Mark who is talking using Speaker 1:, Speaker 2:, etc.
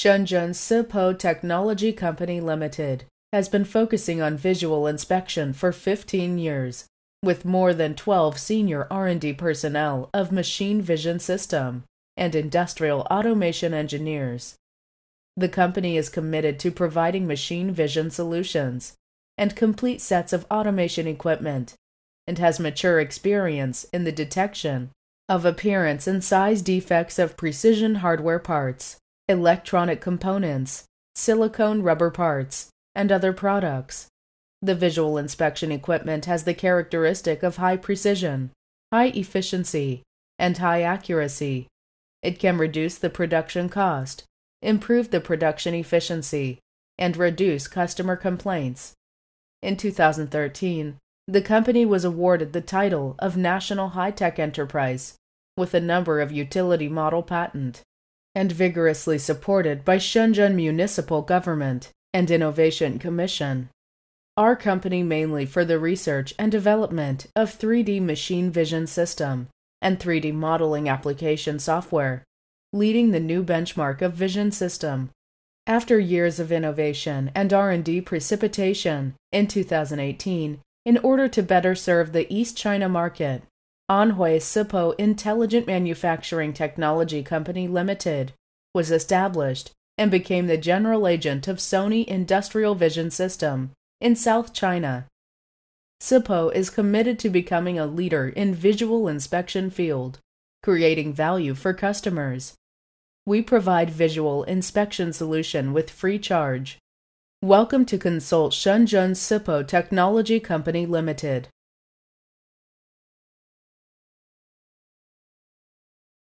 Speaker 1: Shenzhen Sipotek Technology Company Limited has been focusing on visual inspection for 15 years, with more than 12 senior R&D personnel of machine vision system and industrial automation engineers. The company is committed to providing machine vision solutions and complete sets of automation equipment, and has mature experience in the detection of appearance and size defects of precision hardware parts, electronic components, silicone rubber parts, and other products. The visual inspection equipment has the characteristic of high precision, high efficiency, and high accuracy. It can reduce the production cost, improve the production efficiency, and reduce customer complaints. In 2013, the company was awarded the title of National High-Tech Enterprise with a number of utility model patent, and vigorously supported by Shenzhen Municipal Government and Innovation Commission. Our company mainly for the research and development of 3D machine vision system and 3D modeling application software, leading the new benchmark of vision system. After years of innovation and R&D precipitation, in 2018, in order to better serve the East China market, HUAWEI Sipo Intelligent Manufacturing Technology Company Limited was established and became the general agent of Sony Industrial Vision System in South China. Sipo is committed to becoming a leader in visual inspection field, creating value for customers. We provide visual inspection solution with free charge. Welcome to consult Shenzhen Sipo Technology Company Limited.